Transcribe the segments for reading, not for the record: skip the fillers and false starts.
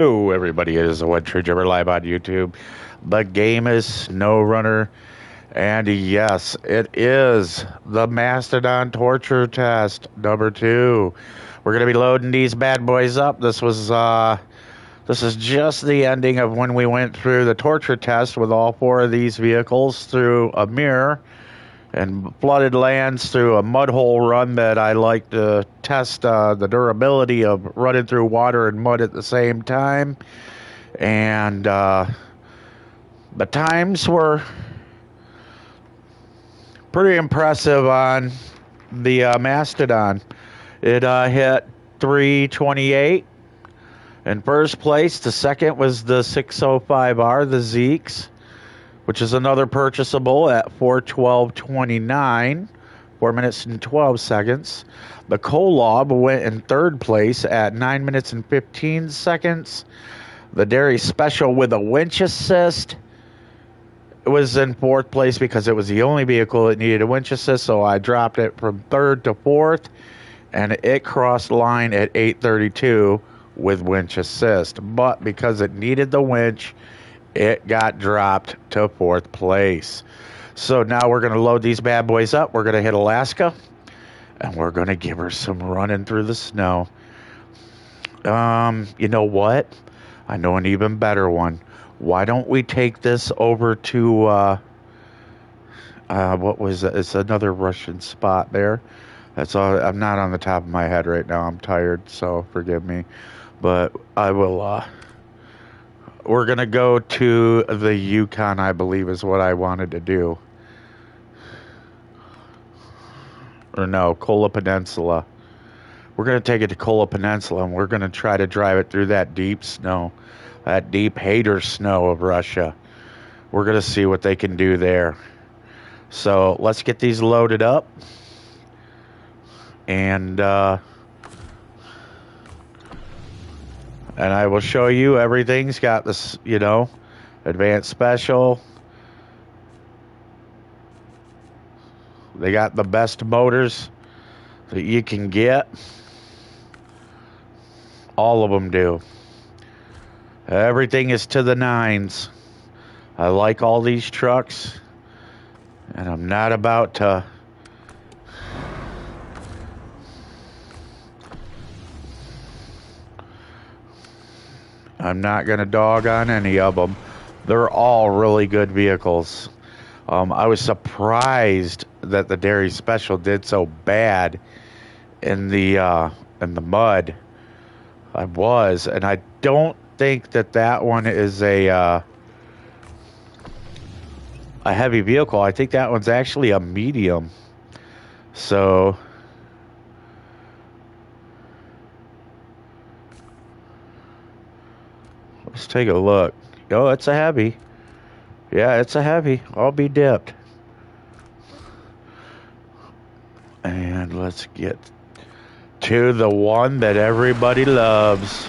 Hello, everybody. It is a One True Jumper live on YouTube. The game is Snowrunner, and yes, it is the Mastodon torture test number 2. We're gonna be loading these bad boys up. This is just the ending of when we went through the torture test with all 4 of these vehicles through a mirror and flooded lands through a mud hole run that I like to test the durability of running through water and mud at the same time. And the times were pretty impressive on the Mastodon. It hit 328 in first place. The second was the 605R, the Zeeks, which is another purchasable at 4:12:29, 4 minutes and 12 seconds. The Kolob went in third place at 9 minutes and 15 seconds. The Dairy Special with a winch assist was in fourth place because it was the only vehicle that needed a winch assist, so I dropped it from third to fourth, and it crossed line at 8:32 with winch assist. But because it needed the winch, it got dropped to fourth place. So now we're going to load these bad boys up. We're going to hit Alaska, and we're going to give her some running through the snow. You know what? I know an even better one. Why don't we take this over to, what was it? It's another Russian spot there. That's all. I'm not on the top of my head right now. I'm tired, so forgive me. But I will, we're going to go to the Yukon, I believe is what I wanted to do. Or no, Kola Peninsula. We're going to take it to Kola Peninsula, and we're going to try to drive it through that deep snow. That deep hater snow of Russia. We're going to see what they can do there. So let's get these loaded up. And I will show you everything's got this, advanced special. They got the best motors that you can get. All of them do. Everything is to the nines. I like all these trucks, and I'm not about to I'm not going to dog on any of them. They're all really good vehicles. I was surprised that the Dairy Special did so bad in the mud. I was, and I don't think that one is a heavy vehicle. I think that one's actually a medium. So let's take a look. Oh, it's a heavy. Yeah, it's a heavy. I'll be dipped. And let's get to the one that everybody loves.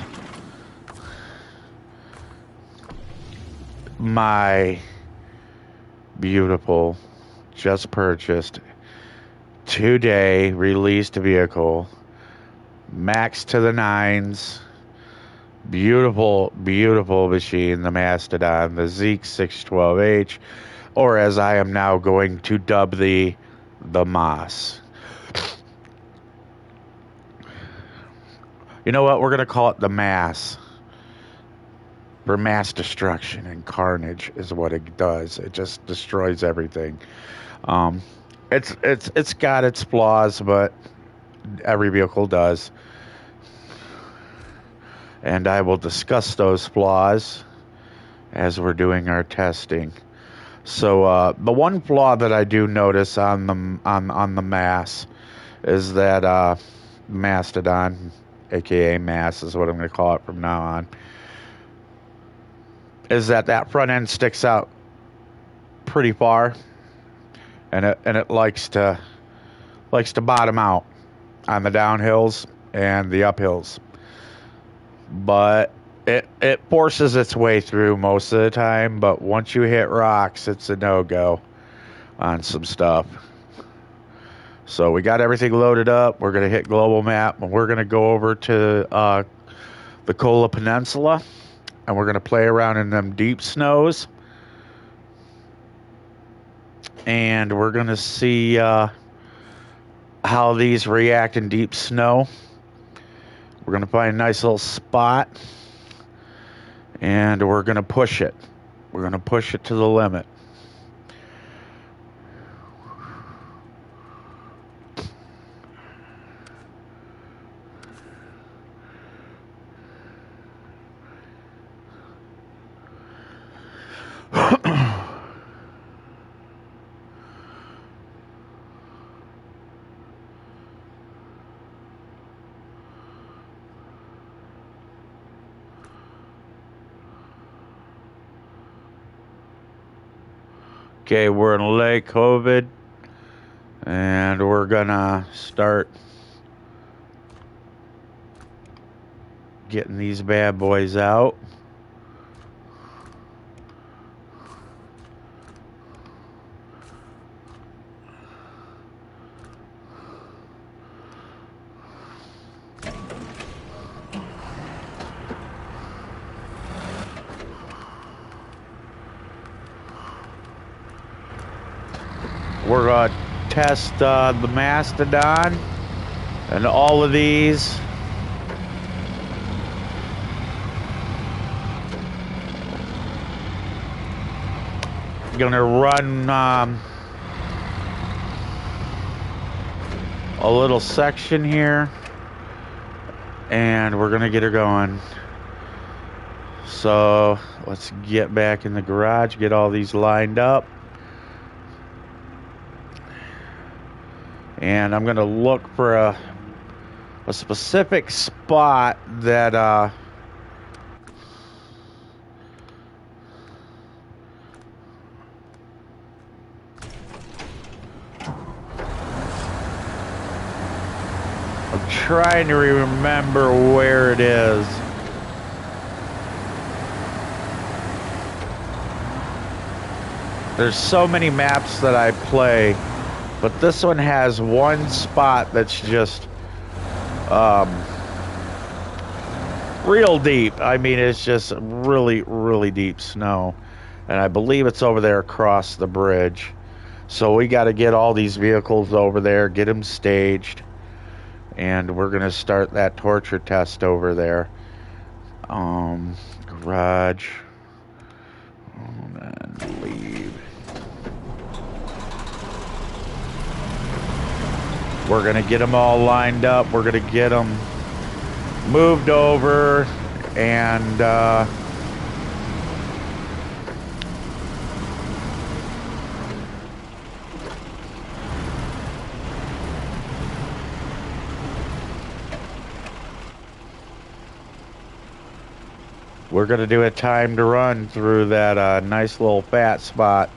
My beautiful, just purchased, today released vehicle. Max to the nines. Beautiful, beautiful machine, the Mastodon, the Zeek 612H, or as I am now going to dub the Moss. You know what? We're going to call it the Mass. For mass destruction and carnage is what it does. It just destroys everything. It's got its flaws, but every vehicle does. And I will discuss those flaws as we're doing our testing. So the one flaw that I do notice on the Mass is that Mastodon, aka Mass, is what I'm going to call it from now on, is that front end sticks out pretty far, and it likes to bottom out on the downhills and the uphills. But it forces its way through most of the time, but once you hit rocks, it's a no-go on some stuff. So we got everything loaded up. We're going to hit global map, and we're going to go over to the Kola Peninsula. and we're going to play around in them deep snows. And we're going to see how these react in deep snow. We're going to find a nice little spot, and we're going to push it. We're going to push it to the limit. Okay, we're in Lake COVID, and we're gonna start getting these bad boys out. We're going to test the Mastodon and all of these. Going to run a little section here, and we're going to get her going. So let's get back in the garage, get all these lined up. And I'm going to look for a specific spot that I'm trying to remember where it is. There's so many maps that I play, but this one has one spot that's just real deep. I mean, it's just really, really deep snow. And I believe it's over there across the bridge. So we got to get all these vehicles over there, get them staged. And we're going to start that torture test over there. Garage. And leave. We're going to get them all lined up. We're going to get them moved over, and we're going to do a time to run through that nice little fat spot.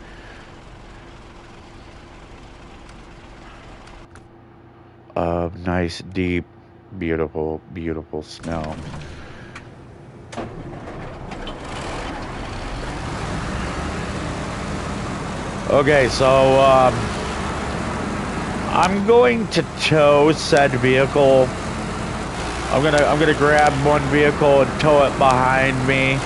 Of nice, deep, beautiful, beautiful snow. Okay, so I'm going to tow said vehicle. I'm gonna grab one vehicle and tow it behind me.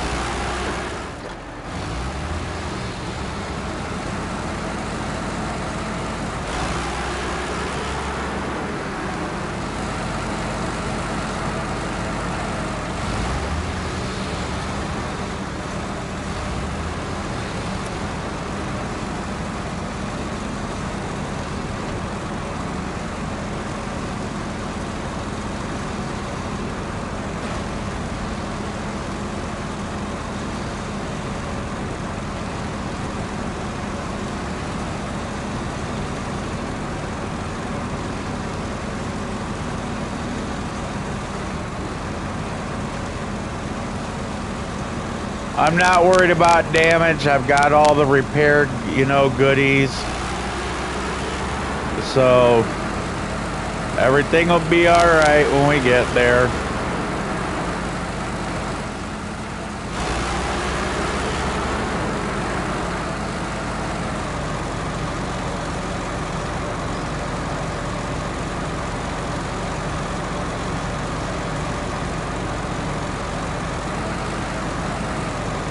I'm not worried about damage. I've got all the repaired, goodies. So everything will be all right when we get there.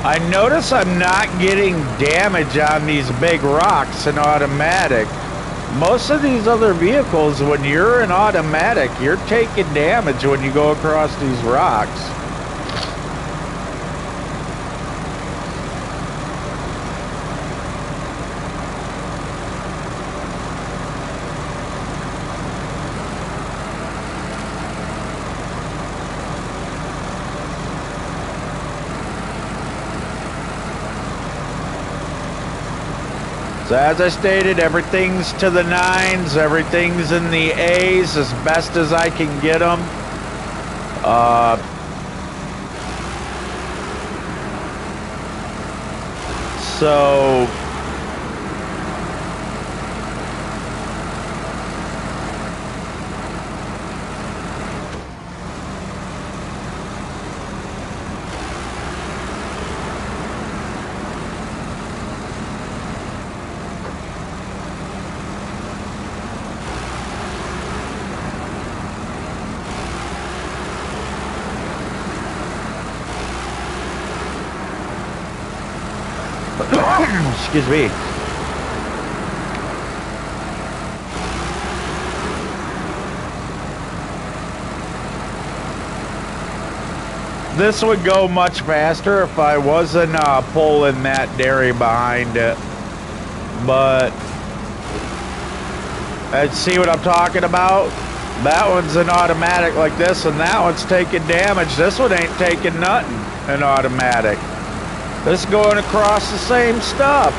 I notice I'm not getting damage on these big rocks in automatic. Most of these other vehicles, when you're in automatic, you're taking damage when you go across these rocks. So as I stated, everything's to the 9s, everything's in the A's as best as I can get them. So excuse me. This would go much faster if I wasn't pulling that dairy behind it. But see what I'm talking about? That one's an automatic like this, and that one's taking damage. This one ain't taking nothing in automatic. This is going across the same stuff.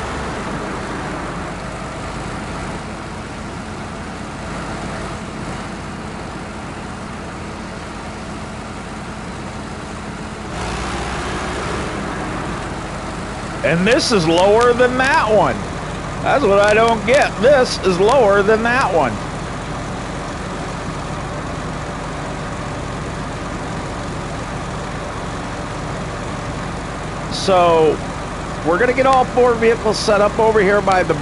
And this is lower than that one. That's what I don't get. This is lower than that one. So we're gonna get all 4 vehicles set up over here by the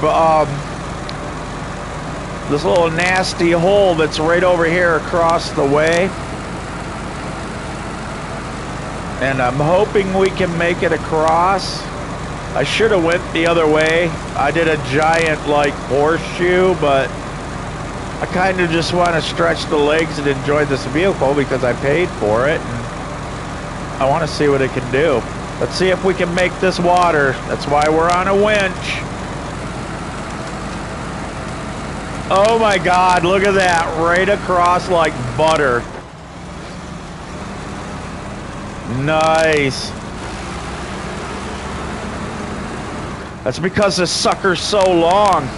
this little nasty hole that's right over here across the way, and I'm hoping we can make it across. I should have went the other way. I did a giant like horseshoe, but I kind of just want to stretch the legs and enjoy this vehicle because I paid for it, and I want to see what it can do. Let's see if we can make this water. That's why we're on a winch. Oh my God, look at that. Right across like butter. Nice. That's because this sucker's so long.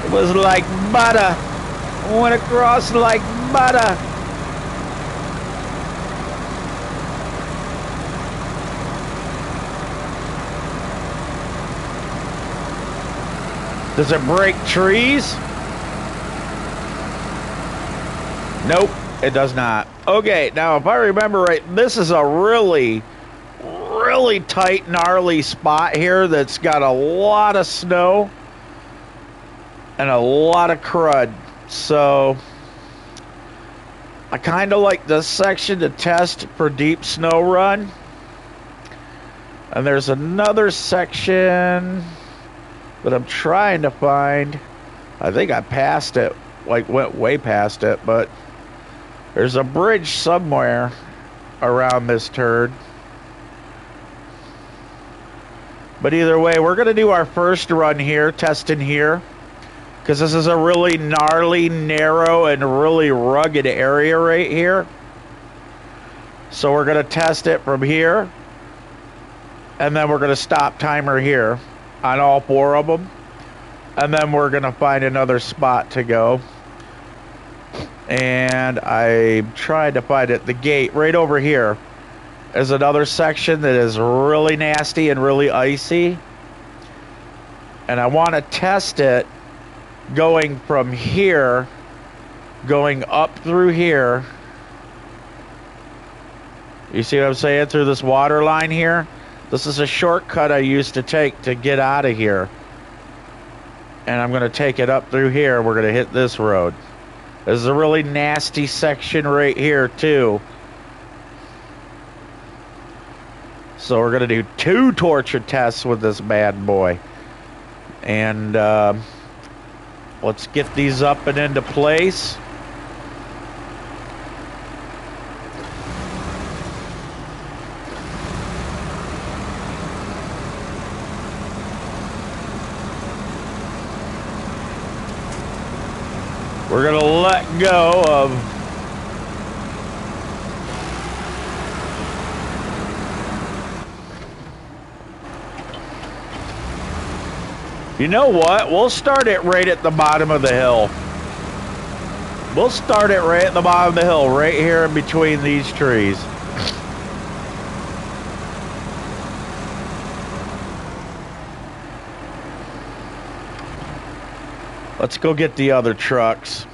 It was like butter. Went across like butter. Does it break trees? Nope, it does not. Okay, now if I remember right, this is a really tight, gnarly spot here that's got a lot of snow and a lot of crud. So I kind of like this section to test for deep snow run. And there's another section that I'm trying to find. I think I passed it, like went way past it, but there's a bridge somewhere around this turd. But either way, we're going to do our first run here, testing here, because this is a really gnarly, narrow, and really rugged area right here. So we're going to test it from here, and then we're going to stop timer here on all 4 of them, and then we're going to find another spot to go. And I tried to find it. The gate right over here is another section that is really nasty and really icy, and I want to test it going from here, going up through here. You see what I'm saying? Through this water line here, This is a shortcut I used to take to get out of here. And I'm going to take it up through here. We're going to hit this road. This is a really nasty section right here, too. So we're going to do 2 torture tests with this bad boy. And let's get these up and into place. We're going to let go of you know what? We'll start it right at the bottom of the hill. We'll start it right at the bottom of the hill, right here in between these trees. Let's go get the other trucks.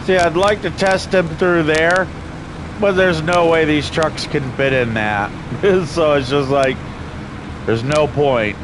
See, I'd like to test them through there, but there's no way these trucks can fit in that. So it's just like, there's no point.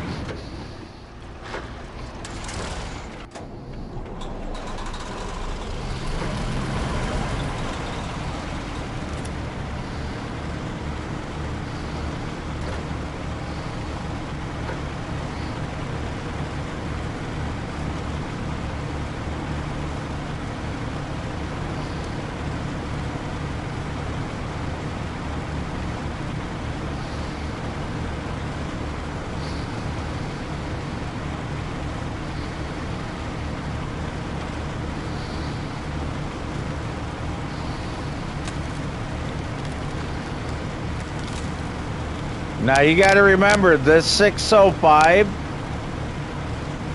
Now you got to remember, this 605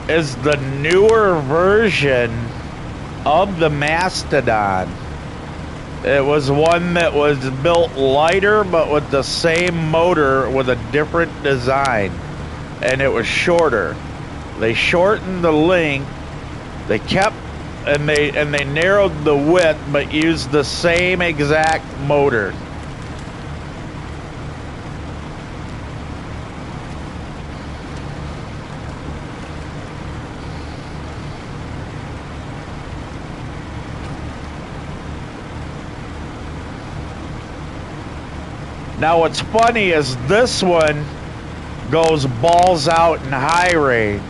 is the newer version of the Mastodon. It was one that was built lighter, but with the same motor with a different design, and it was shorter. They shortened the length. They kept and they narrowed the width, but used the same exact motor. Now what's funny is this one goes balls out in high range,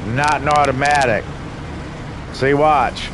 not an automatic. See, watch.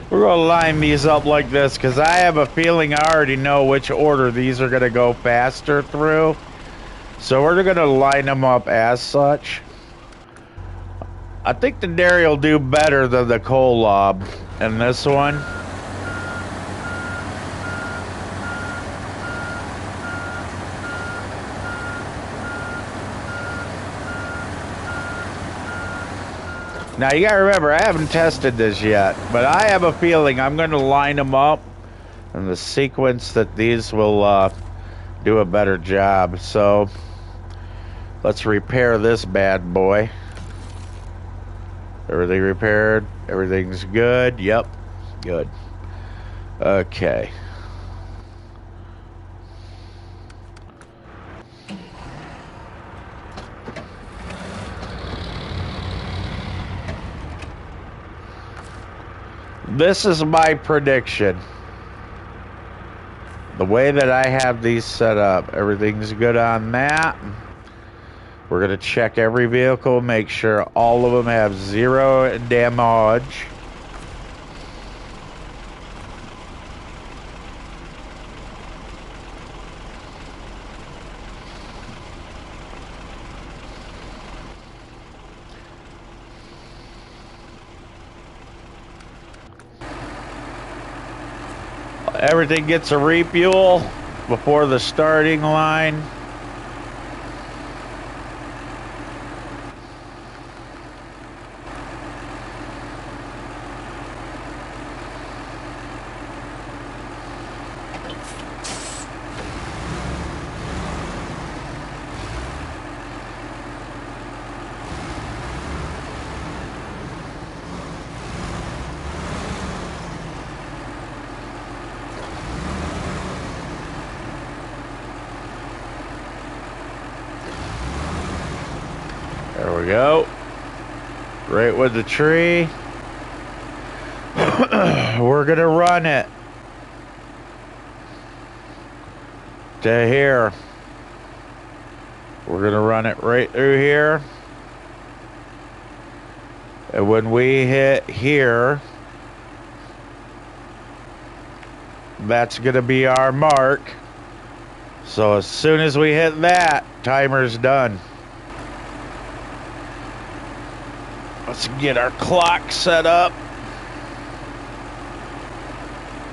We're going to line these up like this because I have a feeling I already know which order these are going to go faster through. So we're going to line them up as such. I think the dairy will do better than the Kolob in this one. Now, you gotta remember, I haven't tested this yet, but I have a feeling I'm gonna line them up in the sequence that these will do a better job. So, let's repair this bad boy. Everything repaired? Everything's good? Yep, good. Okay. This is my prediction. The way that I have these set up, everything's good on that. We're going to check every vehicle, make sure all of them have 0 damage. Everything gets a refuel before the starting line. There we go. Right with the tree. We're going to run it to here. We're going to run it right through here. And when we hit here, that's going to be our mark. So as soon as we hit that, timer's done. Let's get our clock set up.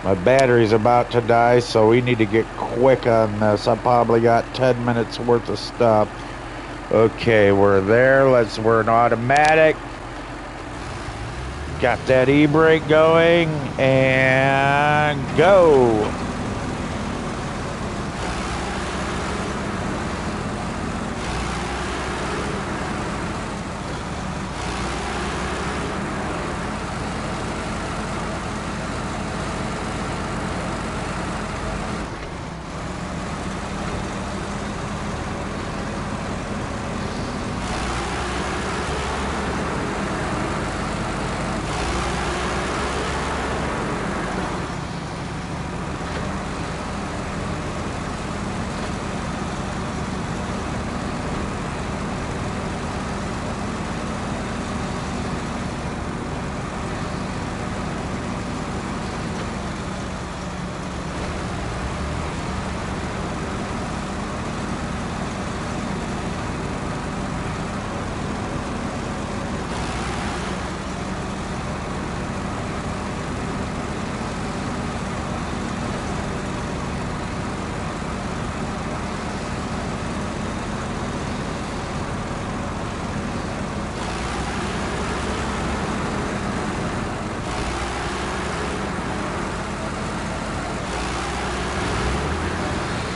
My battery's about to die, so we need to get quick on this. I probably got 10 minutes worth of stuff. Okay, we're there. We're in automatic. Got that e-brake going, and go.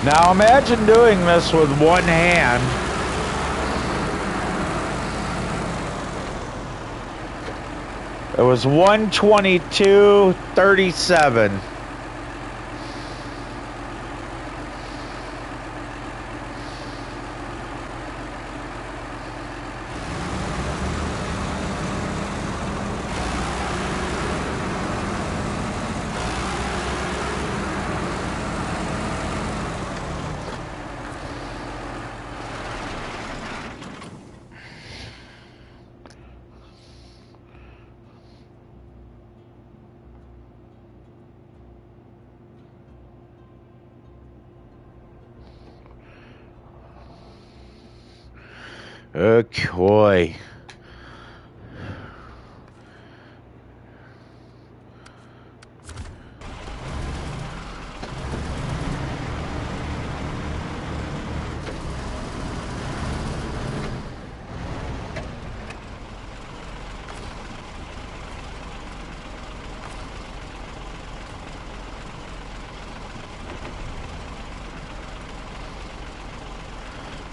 Now imagine doing this with one hand. It was 122.37. Okay.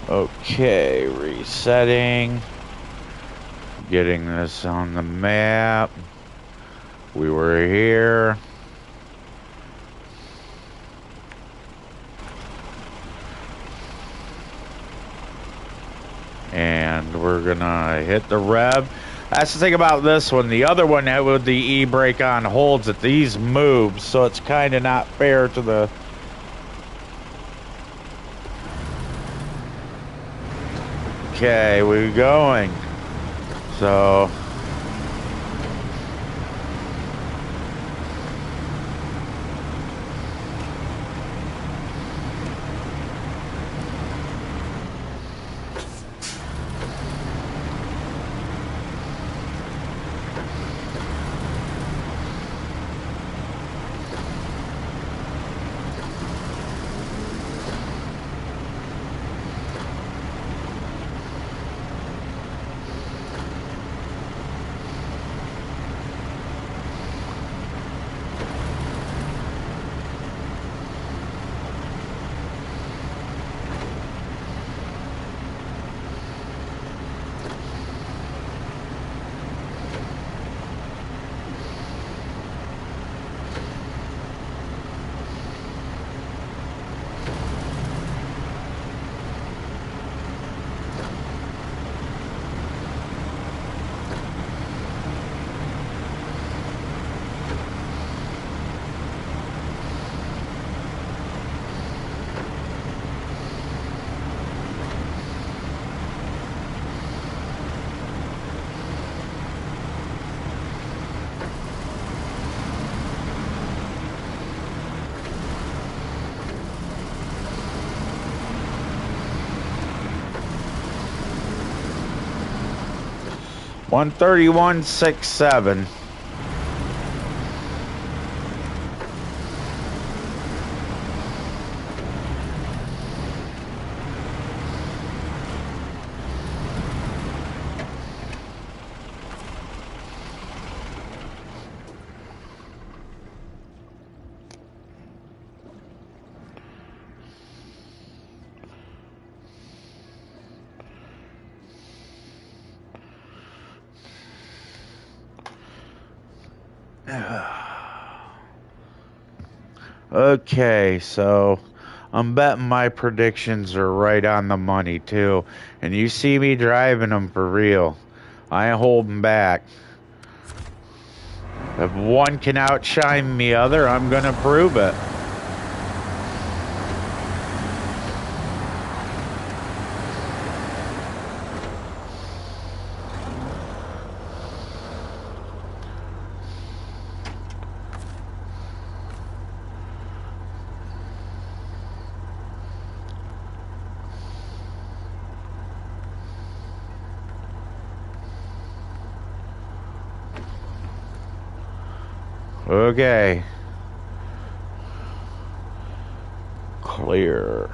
Okay, resetting. Getting this on the map. We were here. And we're gonna hit the rev. That's the thing about this one. The other one with the e-brake on holds it. These moves, so it's kind of not fair to the... Okay, we're going. So... $131.67. Okay, so I'm betting my predictions are right on the money too. And you see me driving them for real. I ain't holding back. If one can outshine the other, I'm gonna prove it. Okay. Clear.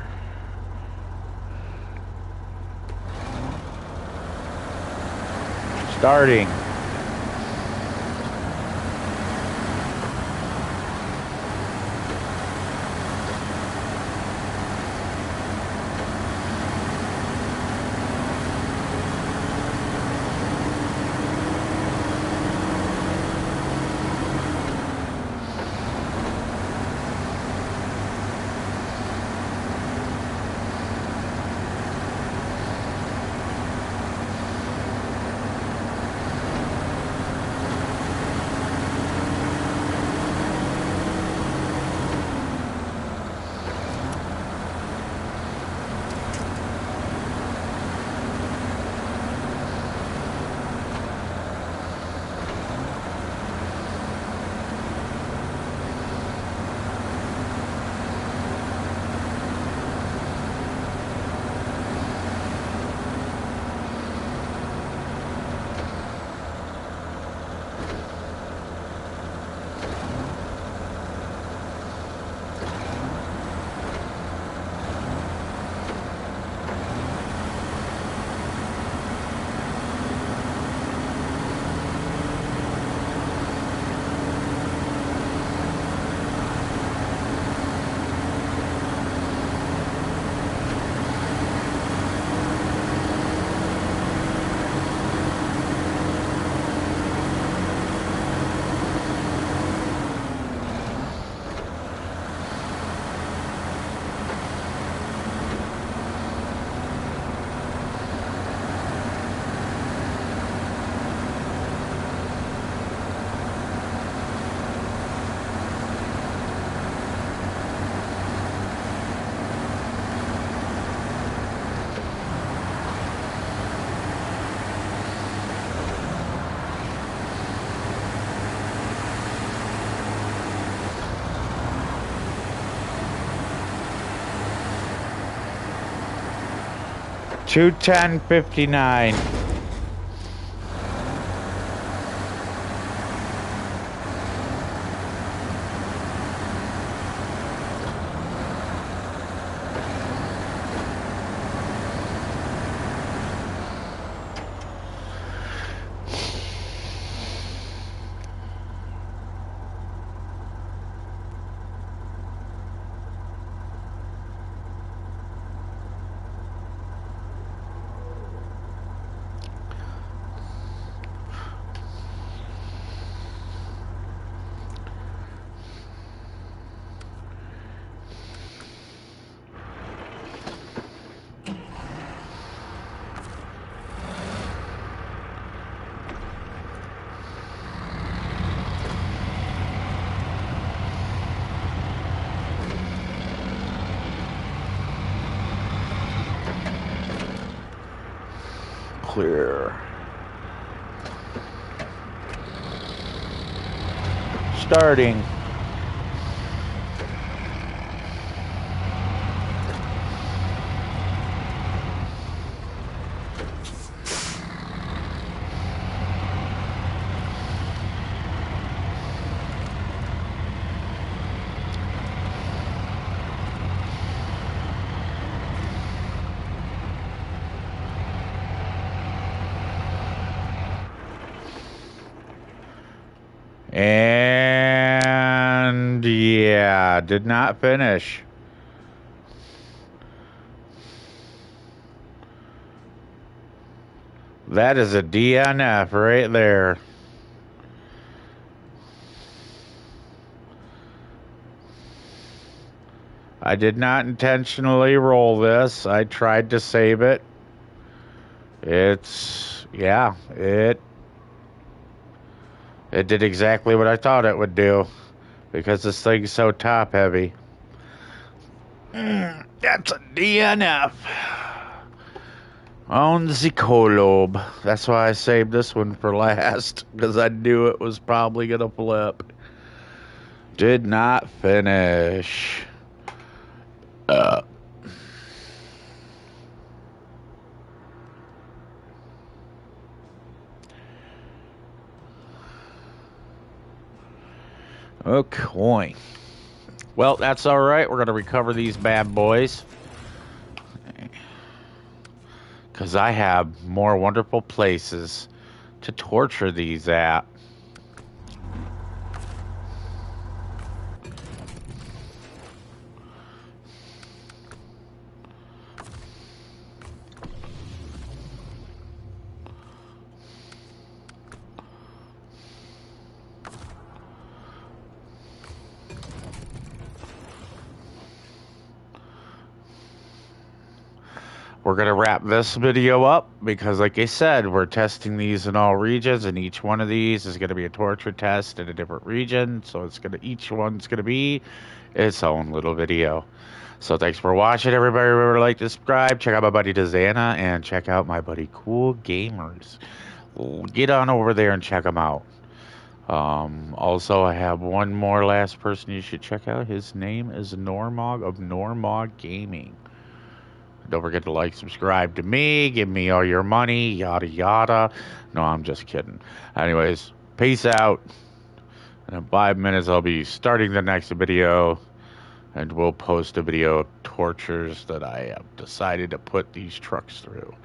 Starting. 210.59. Clear. Starting. And yeah, did not finish. That is a DNF right there. I did not intentionally roll this. I tried to save it. It did exactly what I thought it would do because this thing's so top heavy. That's a DNF. On the Colob. That's why I saved this one for last, because I knew it was probably going to flip. Did not finish. Okay. Well, that's all right. We're going to recover these bad boys, because I have more wonderful places to torture these at. We're going to wrap this video up because, like I said, we're testing these in all regions, and each one of these is going to be a torture test in a different region. So each one's going to be its own little video. So thanks for watching, everybody. Remember to like, subscribe, check out my buddy Dezana, and check out my buddy Cool Gamers. Get on over there and check them out. Also, I have one more last person you should check out. His name is Normog of Normog Gaming. Don't forget to like, subscribe to me, give me all your money, yada yada. No, I'm just kidding. Anyways, peace out. And in 5 minutes, I'll be starting the next video, and we'll post a video of tortures that I have decided to put these trucks through.